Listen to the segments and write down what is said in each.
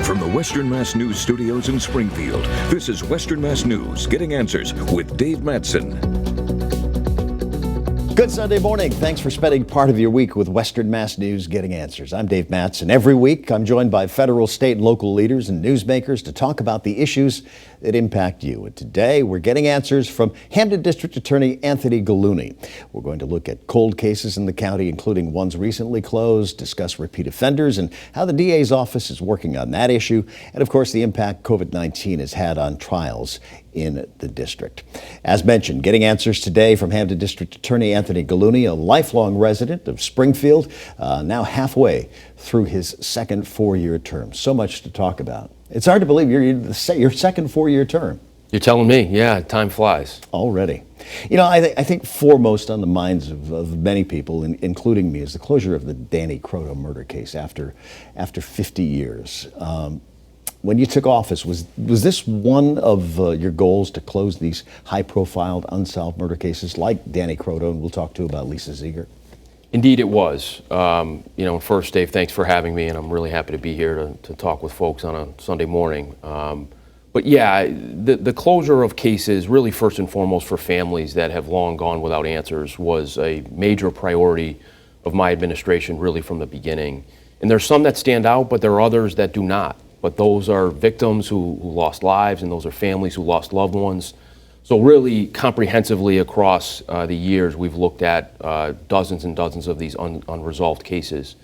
From the Western Mass News studios in Springfield, this is Western Mass News Getting Answers with Dave Mattson. Good Sunday morning. Thanks for spending part of your week with Western Mass News Getting Answers. I'm Dave Mattson. Every week, I'm joined by federal, state, and local leaders and newsmakers to talk about the issues that impact you. And today, we're getting answers from Hampden District Attorney Anthony Gulluni. We're going to look at cold cases in the county, including ones recently closed, discuss repeat offenders and how the DA's office is working on that issue, and of course, the impact COVID-19 has had on trials in the district. As mentioned, getting answers today from Hampden District Attorney Anthony Gulluni, a lifelong resident of Springfield, now halfway through his second four-year term. So much to talk about. It's hard to believe you're in your second four-year term. You're telling me, yeah, time flies. Already. You know, I think foremost on the minds of many people, including me, is the closure of the Danny Croto murder case after 50 years. When you took office, was this one of your goals to close these high-profile, unsolved murder cases like Danny Croto, and we'll talk too about Lisa Ziegert? Indeed, it was. First, Dave, thanks for having me, and I'm really happy to be here to talk with folks on a Sunday morning. But yeah, the closure of cases, really first and foremost for families that have long gone without answers, was a major priority of my administration, really from the beginning. And there's some that stand out, but there are others that do not. But those are victims who lost lives, and those are families who lost loved ones. So really comprehensively across the years, we've looked at dozens and dozens of these unresolved cases.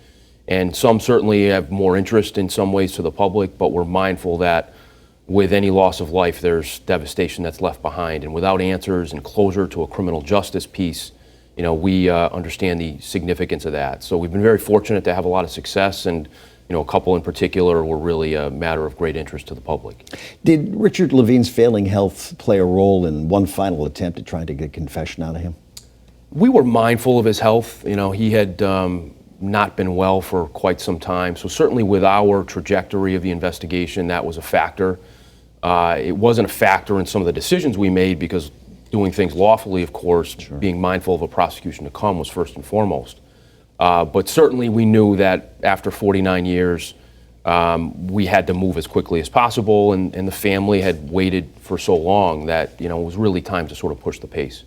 And some certainly have more interest in some ways to the public, but we're mindful that with any loss of life, there's devastation that's left behind. And without answers and closure to a criminal justice piece, we understand the significance of that. So we've been very fortunate to have a lot of success, and a couple in particular were really a matter of great interest to the public. Did Richard Levine's failing health play a role in one final attempt at trying to get a confession out of him? We were mindful of his health. He had not been well for quite some time. So certainly with our trajectory of the investigation, that was a factor. It wasn't a factor in some of the decisions we made because doing things lawfully, of course, sure, being mindful of a prosecution to come was first and foremost. But certainly we knew that after 49 years, we had to move as quickly as possible, and the family had waited for so long that, it was really time to sort of push the pace.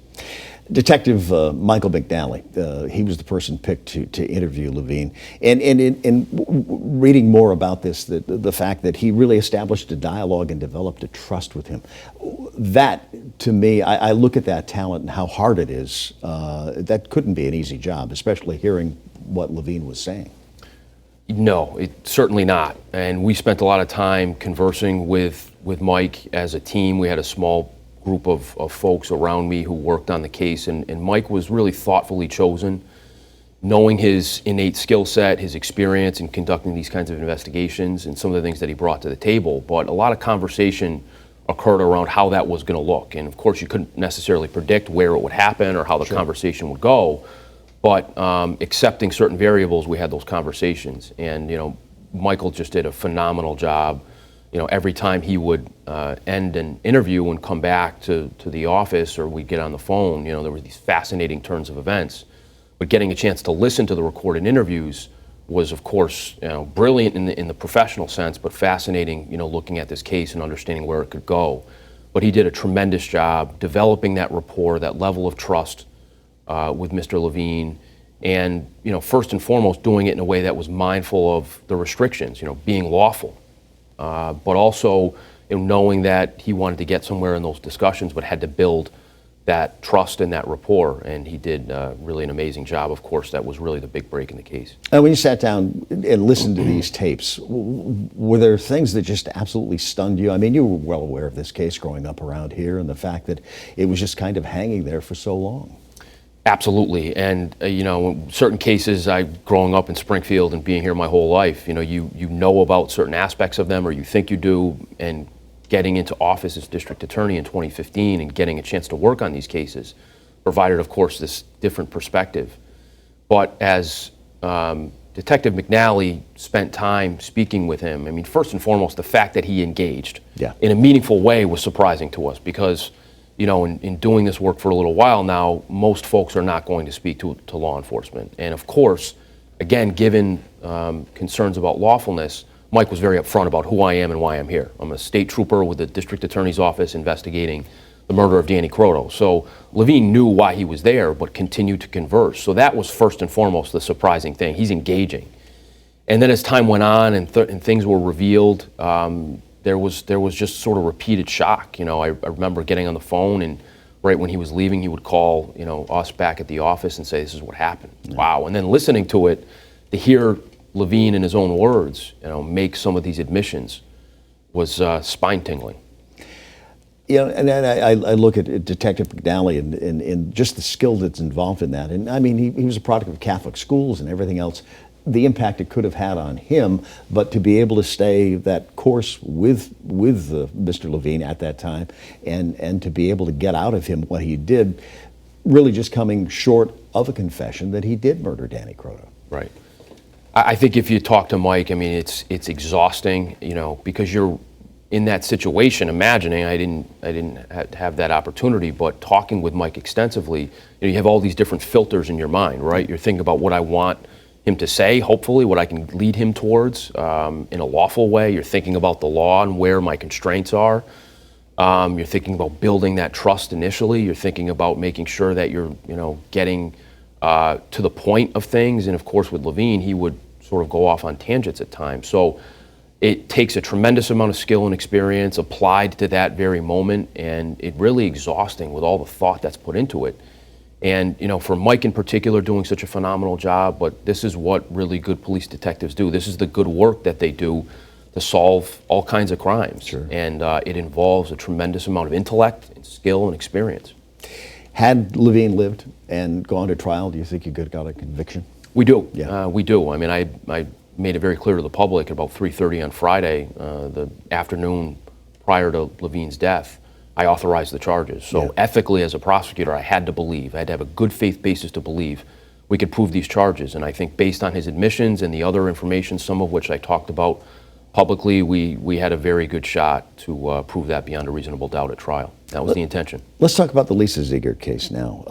Detective Michael McNally, he was the person picked to interview Levine. And in reading more about this, the fact that he really established a dialogue and developed a trust with him, that, to me, I look at that talent and how hard it is. That couldn't be an easy job, especially hearing what Levine was saying. No, certainly not. And we spent a lot of time conversing with Mike as a team. We had a small group of folks around me who worked on the case, and Mike was really thoughtfully chosen, knowing his innate skill set, his experience in conducting these kinds of investigations, and some of the things that he brought to the table. But a lot of conversation occurred around how that was going to look. And of course, you couldn't necessarily predict where it would happen or how the conversation would go. But accepting certain variables, we had those conversations. And, Michael just did a phenomenal job. Every time he would end an interview and come back to the office, or we'd get on the phone, there were these fascinating turns of events. But getting a chance to listen to the recorded interviews was, of course, brilliant in the professional sense, but fascinating, looking at this case and understanding where it could go. But he did a tremendous job developing that rapport, that level of trust with Mr. Levine, and, first and foremost, doing it in a way that was mindful of the restrictions, being lawful. But also knowing that he wanted to get somewhere in those discussions, but had to build that trust and that rapport. And he did really an amazing job. Of course, that was really the big break in the case. And when you sat down and listened to these tapes, were there things that just absolutely stunned you? I mean, you were well aware of this case growing up around here and the fact that it was just kind of hanging there for so long. Absolutely. And, in certain cases, growing up in Springfield and being here my whole life, you know about certain aspects of them, or you think you do, and getting into office as district attorney in 2015 and getting a chance to work on these cases provided, of course, this different perspective. But as Detective McNally spent time speaking with him, first and foremost, the fact that he engaged in a meaningful way was surprising to us because, in doing this work for a little while now, most folks are not going to speak to law enforcement. And of course, again, given concerns about lawfulness, Mike was very upfront about who I am and why I'm here. I'm a state trooper with the district attorney's office investigating the murder of Danny Croto. So Levine knew why he was there, but continued to converse. So that was first and foremost the surprising thing. He's engaging. And then as time went on and things were revealed, there was just sort of repeated shock. I remember getting on the phone, and right when he was leaving, he would call us back at the office and say, "This is what happened." Yeah. Wow. And then listening to it, to hear Levine in his own words, make some of these admissions was spine-tingling. And I look at Detective McNally and just the skill that's involved in that. And I mean, he was a product of Catholic schools and everything else. The impact it could have had on him, but to be able to stay that course with Mr. Levine at that time, and to be able to get out of him what he did, really just coming short of a confession that he did murder Danny Croto. Right. I think if you talk to Mike, I mean, it's exhausting, because you're in that situation. Imagining, I didn't have that opportunity, but talking with Mike extensively, you have all these different filters in your mind, right? You're thinking about what I want him to say, hopefully, what I can lead him towards in a lawful way. You're thinking about the law and where my constraints are. You're thinking about building that trust initially. You're thinking about making sure that you're, getting to the point of things. And of course, with Levine, he would sort of go off on tangents at times. So it takes a tremendous amount of skill and experience applied to that very moment, and it really exhausting with all the thought that's put into it. And, for Mike in particular, doing such a phenomenal job, but this is what really good police detectives do. This is the good work that they do to solve all kinds of crimes. Sure. And it involves a tremendous amount of intellect and skill and experience. Had Levine lived and gone to trial, do you think you could have got a conviction? We do. Yeah. We do. I mean, I made it very clear to the public at about 3:30 on Friday, the afternoon prior to Levine's death, I authorized the charges. So ethically, as a prosecutor, I had to have a good faith basis to believe we could prove these charges. And I think based on his admissions and the other information, some of which I talked about publicly, we had a very good shot to prove that beyond a reasonable doubt at trial. That was the intention. Let's talk about the Lisa Ziegert case now.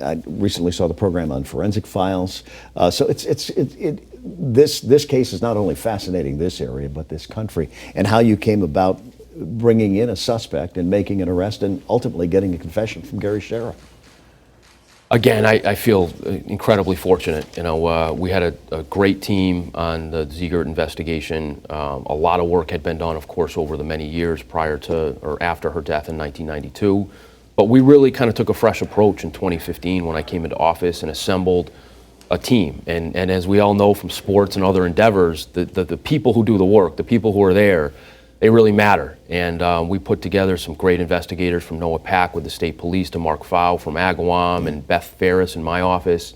I recently saw the program on forensic files. So this case is not only fascinating this area, but this country, and how you came about bringing in a suspect and making an arrest and ultimately getting a confession from Gary Shera. Again, I feel incredibly fortunate. We had a great team on the Ziegert investigation. A lot of work had been done, of course, over the many years prior to or after her death in 1992. But we really kind of took a fresh approach in 2015 when I came into office and assembled a team. And as we all know from sports and other endeavors, the people who do the work, the people who are there, they really matter. And we put together some great investigators from Noah Pack with the state police to Mark Fow from Agawam and Beth Ferris in my office.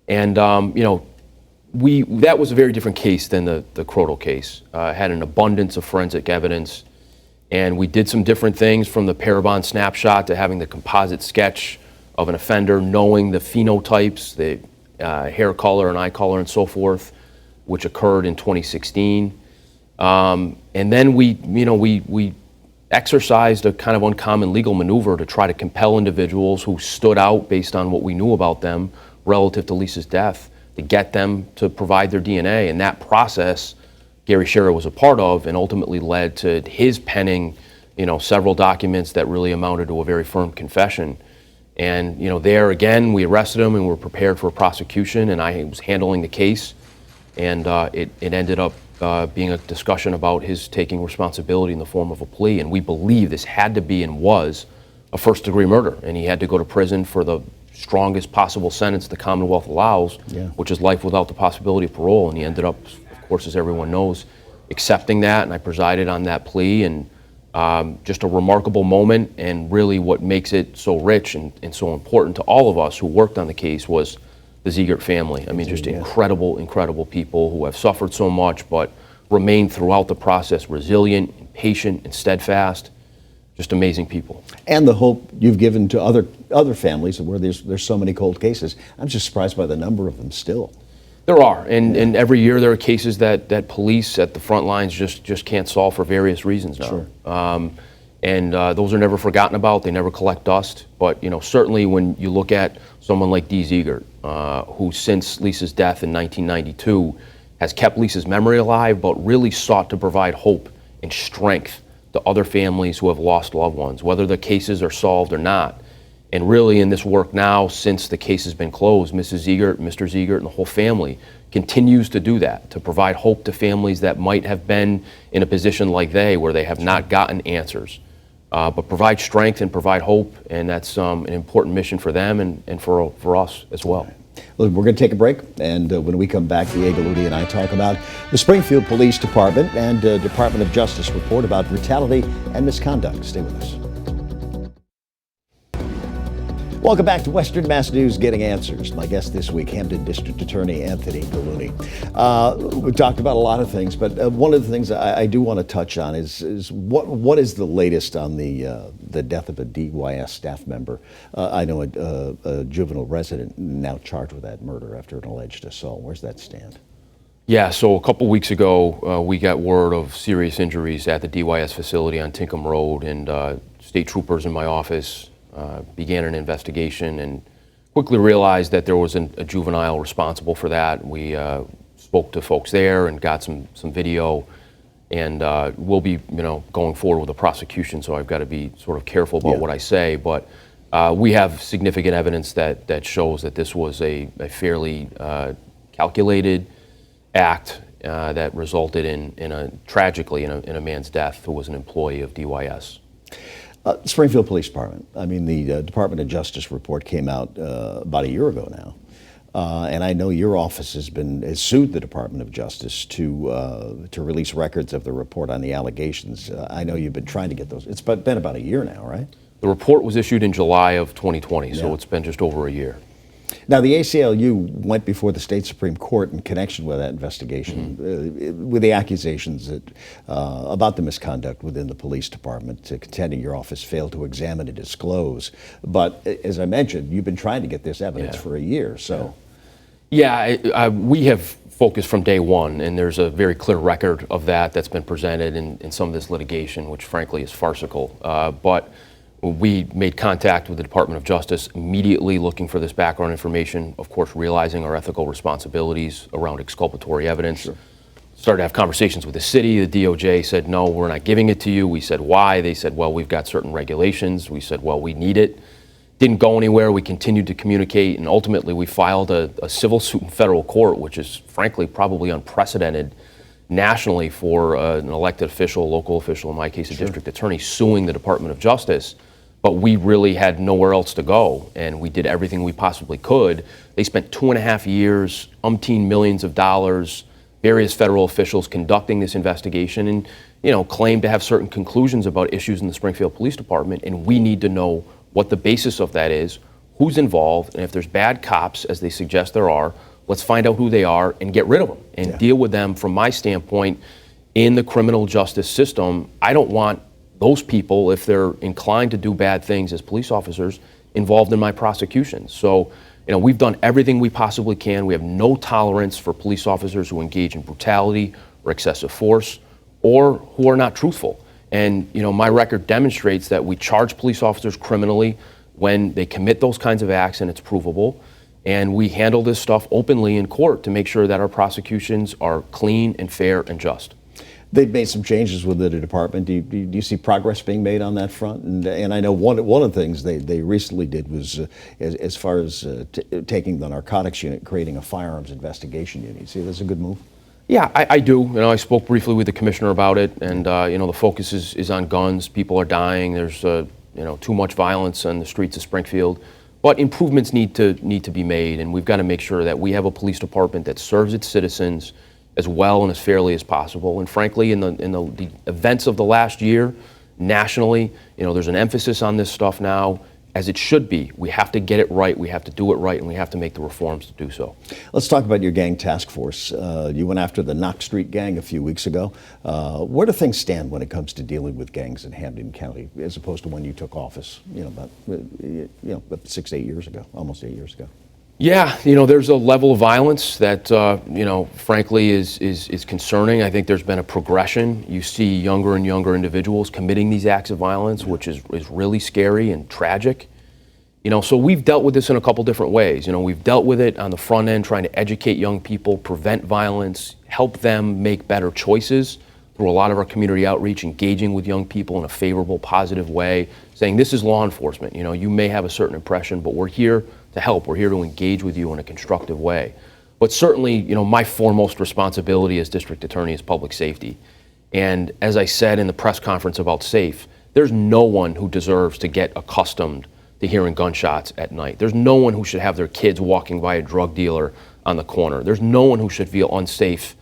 And, that was a very different case than the Croto case. Had an abundance of forensic evidence. And we did some different things, from the Parabon snapshot to having the composite sketch of an offender, knowing the phenotypes, the hair color and eye color and so forth, which occurred in 2016. And then we exercised a kind of uncommon legal maneuver to try to compel individuals who stood out based on what we knew about them relative to Lisa's death, to get them to provide their DNA. And that process, Gary Shera was a part of, and ultimately led to his penning, several documents that really amounted to a very firm confession. And, there again, we arrested him and were prepared for a prosecution, and I was handling the case. And it ended up being a discussion about his taking responsibility in the form of a plea. And we believe this had to be and was a first-degree murder, and he had to go to prison for the strongest possible sentence the Commonwealth allows, which is life without the possibility of parole. And he ended up, of course, as everyone knows, accepting that, and I presided on that plea. And just a remarkable moment, and really what makes it so rich and so important to all of us who worked on the case was the Ziegert family. I mean, just incredible, incredible people who have suffered so much, but remained throughout the process resilient and patient and steadfast. Just amazing people. And the hope you've given to other families where there's so many cold cases. I'm just surprised by the number of them still. There are, and every year there are cases that police at the front lines just can't solve for various reasons now. Sure. And those are never forgotten about. They never collect dust. But certainly when you look at someone like Dee Ziegert, who since Lisa's death in 1992 has kept Lisa's memory alive, but really sought to provide hope and strength to other families who have lost loved ones, whether the cases are solved or not. And really in this work now, since the case has been closed, Mrs. Ziegert, Mr. Ziegert, and the whole family continues to do that, to provide hope to families that might have been in a position like where they have not gotten answers. But provide strength and provide hope, and that's an important mission for them and for us as well. Well, we're going to take a break, and when we come back, the Gulluni and I talk about the Springfield Police Department and Department of Justice report about brutality and misconduct. Stay with us. Welcome back to Western Mass News Getting Answers. My guest this week, Hampden District Attorney Anthony Gulluni. We talked about a lot of things, but one of the things I do want to touch on is what is the latest on the death of a DYS staff member? I know a juvenile resident now charged with that murder after an alleged assault. Where's that stand? Yeah, so a couple weeks ago, we got word of serious injuries at the DYS facility on Tinkham Road, and state troopers in my office began an investigation and quickly realized that there was a juvenile responsible for that. We spoke to folks there and got some video, and we'll be going forward with the prosecution, so I've got to be sort of careful about what I say, but we have significant evidence that shows that this was a fairly calculated act that resulted tragically in a man's death who was an employee of DYS. Springfield Police Department. I mean, the Department of Justice report came out about a year ago now, and I know your office has sued the Department of Justice to release records of the report on the allegations. I know you've been trying to get those. It's been about a year now, right? The report was issued in July of 2020, so it's been just over a year. Now, the ACLU went before the state Supreme Court in connection with that investigation, with the accusations about the misconduct within the police department, contending your office failed to examine and disclose. But as I mentioned, you've been trying to get this evidence for a year. So, we have focused from day one, and there's a very clear record of that's been presented in some of this litigation, which frankly is farcical. But we made contact with the Department of Justice immediately looking for this background information, of course realizing our ethical responsibilities around exculpatory evidence. Sure. Started to have conversations with the city. The DOJ said, no, we're not giving it to you. We said, why? They said, well, we've got certain regulations. We said, well, we need it. Didn't go anywhere. We continued to communicate, and ultimately we filed a civil suit in federal court, which is frankly probably unprecedented nationally for an elected official, local official, in my case a district attorney, suing the Department of Justice. But we really had nowhere else to go, and we did everything we possibly could. They spent 2.5 years, umpteen millions of dollars, various federal officials conducting this investigation, and claimed to have certain conclusions about issues in the Springfield Police Department, and we need to know what the basis of that is, who's involved, and if there's bad cops, as they suggest there are, let's find out who they are and get rid of them and deal with them. From my standpoint, in the criminal justice system, I don't want those people, if they're inclined to do bad things as police officers, involved in my prosecution. So, we've done everything we possibly can. We have no tolerance for police officers who engage in brutality or excessive force or who are not truthful. And, my record demonstrates that we charge police officers criminally when they commit those kinds of acts and it's provable. And we handle this stuff openly in court to make sure that our prosecutions are clean and fair and just. They've made some changes within the department. Do you see progress being made on that front? And I know one of the things they recently did was, as far as taking the narcotics unit, creating a firearms investigation unit. You see that's a good move? Yeah, I do. I spoke briefly with the commissioner about it, and the focus is on guns. People are dying. There's too much violence on the streets of Springfield. But improvements need to be made, and we've got to make sure that we have a police department that serves its citizens as well and as fairly as possible. And frankly, in the events of the last year, nationally, there's an emphasis on this stuff now, as it should be. We have to get it right, we have to do it right, and we have to make the reforms to do so. Let's talk about your gang task force. You went after the Knox Street gang a few weeks ago. Where do things stand when it comes to dealing with gangs in Hampden County, as opposed to when you took office, about 6, 8 years ago, almost 8 years ago? Yeah, there's a level of violence that, frankly is concerning. I think there's been a progression. You see younger and younger individuals committing these acts of violence, which is really scary and tragic. So we've dealt with this in a couple different ways. We've dealt with it on the front end, trying to educate young people, prevent violence, help them make better choices through a lot of our community outreach, engaging with young people in a favorable, positive way, saying this is law enforcement. You may have a certain impression, but we're here to help. We're here to engage with you in a constructive way. But certainly, my foremost responsibility as district attorney is public safety. And as I said in the press conference about SAFE, there's no one who deserves to get accustomed to hearing gunshots at night. There's no one who should have their kids walking by a drug dealer on the corner. There's no one who should feel unsafe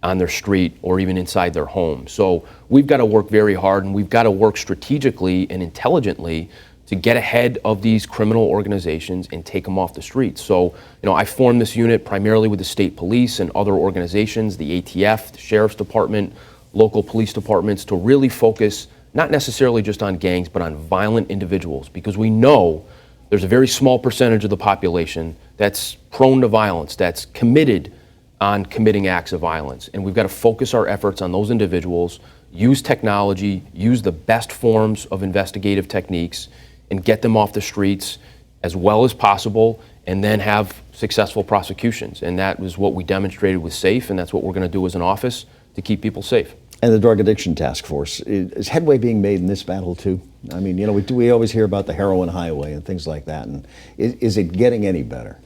on their street or even inside their home. So we've got to work very hard, and we've got to work strategically and intelligently to get ahead of these criminal organizations and take them off the streets. So, I formed this unit primarily with the state police and other organizations, the ATF, the Sheriff's Department, local police departments, to really focus not necessarily just on gangs, but on violent individuals, because we know there's a very small percentage of the population that's prone to violence, that's committed on committing acts of violence. And we've got to focus our efforts on those individuals, use technology, use the best forms of investigative techniques, and get them off the streets as well as possible, and then have successful prosecutions. And that was what we demonstrated with SAFE, and that's what we're going to do as an office to keep people safe. And the Drug Addiction Task Force, is headway being made in this battle too? I mean, we always hear about the heroin highway and things like that, and is it getting any better?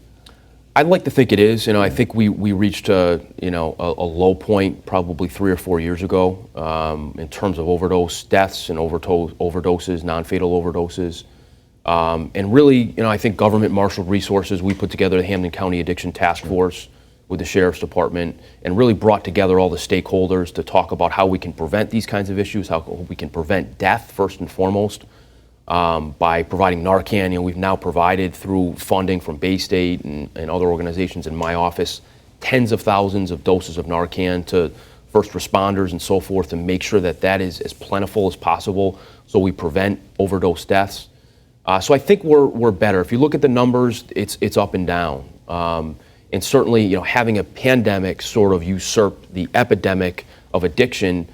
I'd like to think it is. I think we reached a low point probably 3 or 4 years ago in terms of overdose deaths and overdoses, non-fatal overdoses. And really, I think government marshaled resources. We put together the Hampden County Addiction Task Force with the Sheriff's Department, and really brought together all the stakeholders to talk about how we can prevent these kinds of issues, how we can prevent death first and foremost by providing Narcan. We've now provided, through funding from Bay State and other organizations in my office, tens of thousands of doses of Narcan to first responders and so forth, to make sure that is as plentiful as possible so we prevent overdose deaths. So I think we're better. If you look at the numbers, it's up and down. And certainly, having a pandemic sort of usurp the epidemic of addiction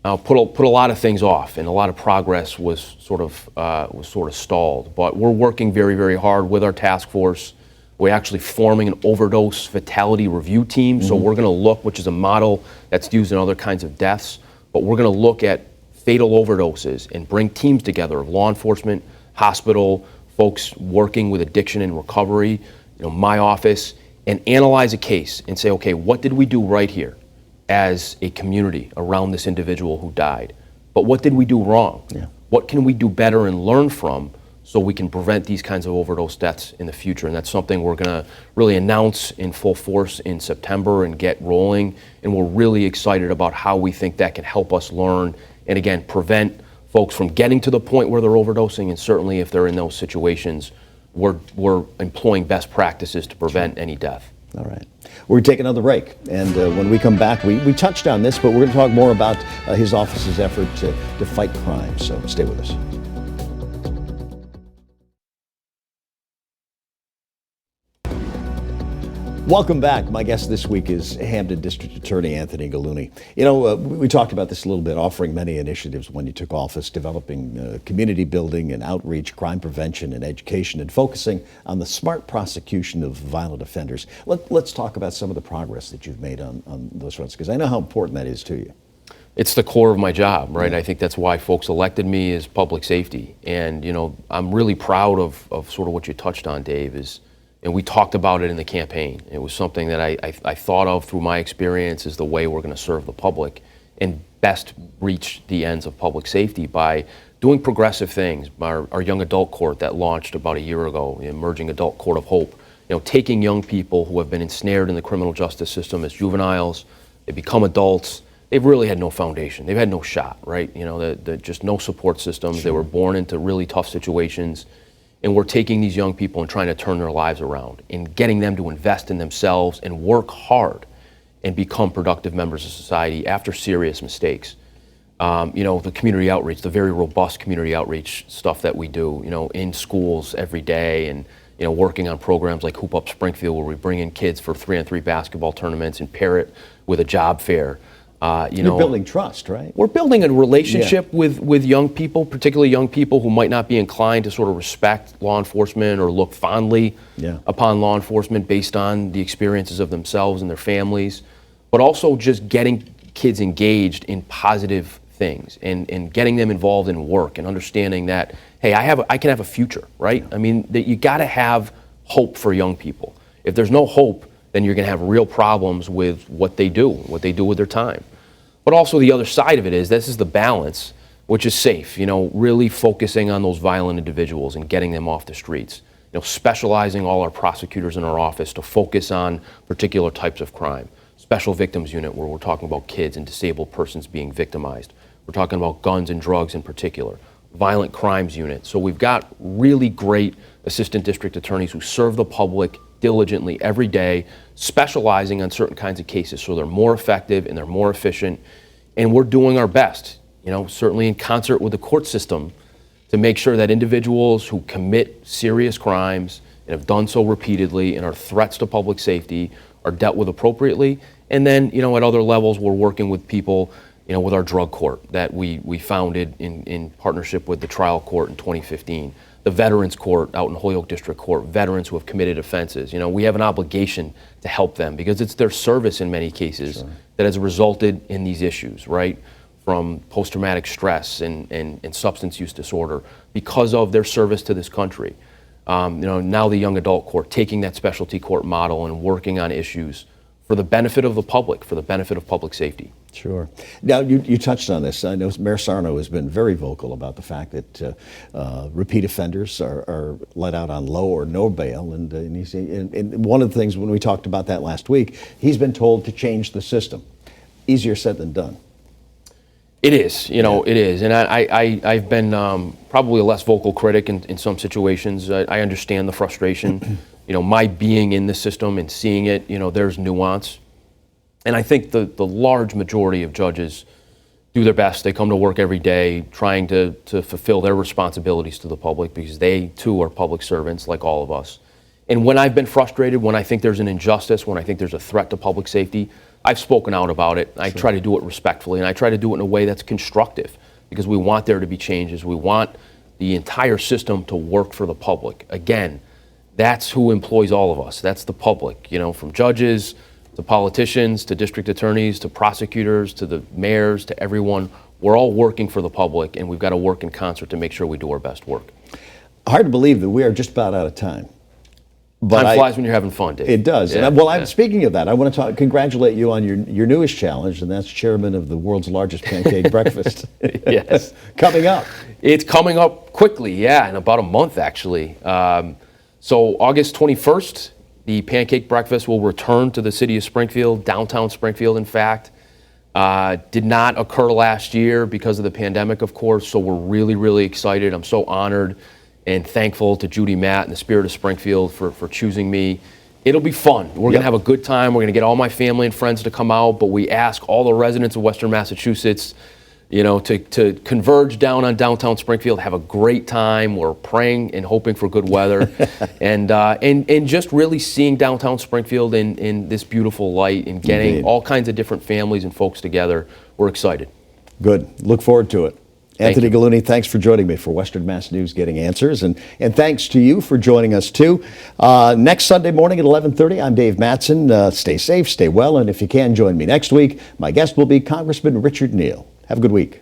put a lot of things off, and a lot of progress was sort of stalled. But we're working very, very hard with our task force. We're actually forming an overdose fatality review team. So we're going to look, which is a model that's used in other kinds of deaths, but we're going to look at fatal overdoses and bring teams together of law enforcement, hospital, folks working with addiction and recovery, my office, and analyze a case and say, okay, what did we do right here as a community around this individual who died? But what did we do wrong? Yeah. What can we do better and learn from so we can prevent these kinds of overdose deaths in the future? And that's something we're going to really announce in full force in September and get rolling. And we're really excited about how we think that can help us learn and, again, prevent folks from getting to the point where they're overdosing. And certainly if they're in those situations, we're employing best practices to prevent any death. All right. We're going to take another break. And when we come back, we touched on this, but we're going to talk more about his office's effort to fight crime. So stay with us. Welcome back. My guest this week is Hampden District Attorney Anthony Gulluni. We talked about this a little bit, offering many initiatives when you took office, developing community building and outreach, crime prevention and education, and focusing on the smart prosecution of violent offenders. Let's talk about some of the progress that you've made on those fronts, because I know how important that is to you. It's the core of my job, right? Yeah. I think that's why folks elected me, is public safety. And, I'm really proud of sort of what you touched on, Dave, and we talked about it in the campaign. It was something that I thought of through my experience as the way we're going to serve the public and best reach the ends of public safety by doing progressive things. Our young adult court that launched about a year ago, the Emerging Adult Court of Hope, taking young people who have been ensnared in the criminal justice system as juveniles, they become adults, they've really had no foundation. They've had no shot, right? Just no support systems. Sure. They were born into really tough situations. And we're taking these young people and trying to turn their lives around and getting them to invest in themselves and work hard and become productive members of society after serious mistakes. The community outreach, the very robust community outreach stuff that we do, in schools every day, and, working on programs like Hoop Up Springfield, where we bring in kids for 3-on-3 basketball tournaments and pair it with a job fair. You're building trust, right? We're building a relationship with young people, particularly young people who might not be inclined to sort of respect law enforcement or look fondly upon law enforcement based on the experiences of themselves and their families, but also just getting kids engaged in positive things and getting them involved in work and understanding that, hey, I can have a future, right? I mean, that you got to have hope for young people. If there's no hope, then you're going to have real problems with what they do with their time. But also the other side of it is, this is the balance, which is safe, really focusing on those violent individuals and getting them off the streets. Specializing all our prosecutors in our office to focus on particular types of crime. Special victims unit, where we're talking about kids and disabled persons being victimized. We're talking about guns and drugs in particular. Violent crimes unit. So we've got really great assistant district attorneys who serve the public diligently every day, specializing on certain kinds of cases, so they're more effective and they're more efficient. And we're doing our best, certainly in concert with the court system, to make sure that individuals who commit serious crimes and have done so repeatedly and are threats to public safety are dealt with appropriately. And then, at other levels, we're working with people, with our drug court that we founded in partnership with the trial court in 2015. The Veterans Court out in Holyoke District Court, veterans who have committed offenses. We have an obligation to help them because it's their service in many cases that has resulted in these issues, right? From post-traumatic stress and substance use disorder because of their service to this country. Now the young adult court, taking that specialty court model and working on issues for the benefit of the public, for the benefit of public safety. Sure. Now, you touched on this. I know Mayor Sarno has been very vocal about the fact that repeat offenders are let out on low or no bail. And one of the things, when we talked about that last week, he's been told to change the system. Easier said than done. It is, it is. And I've been probably a less vocal critic in some situations. I understand the frustration. My being in the system and seeing it, there's nuance. And I think the large majority of judges do their best. They come to work every day trying to fulfill their responsibilities to the public because they, too, are public servants like all of us. And when I've been frustrated, when I think there's an injustice, when I think there's a threat to public safety, I've spoken out about it. I try to do it respectfully, and I try to do it in a way that's constructive because we want there to be changes. We want the entire system to work for the public. Again, that's who employs all of us. That's the public, from judges to politicians, to district attorneys, to prosecutors, to the mayors, to everyone. We're all working for the public, and we've got to work in concert to make sure we do our best work. Hard to believe that we are just about out of time. But time flies when you're having fun, Dave. It does. Yeah, speaking of that, I want to congratulate you on your newest challenge, and that's chairman of the world's largest pancake breakfast. Yes. Coming up. It's coming up quickly, in about a month, actually. So August 21st, the pancake breakfast will return to the city of Springfield, downtown Springfield, in fact. Did not occur last year because of the pandemic, of course, so we're really, really excited. I'm so honored and thankful to Judy Matt and the Spirit of Springfield for choosing me. It'll be fun. We're going to have a good time. We're going to get all my family and friends to come out, but we ask all the residents of Western Massachusetts, to converge down on downtown Springfield, have a great time. We're praying and hoping for good weather, and just really seeing downtown Springfield in this beautiful light and getting all kinds of different families and folks together. We're excited. Good. Look forward to it. Anthony Gulluni, thanks for joining me for Western Mass News Getting Answers, and thanks to you for joining us too. Next Sunday morning at 11:30, I'm Dave Mattson. Stay safe, stay well, and if you can, join me next week. My guest will be Congressman Richard Neal. Have a good week.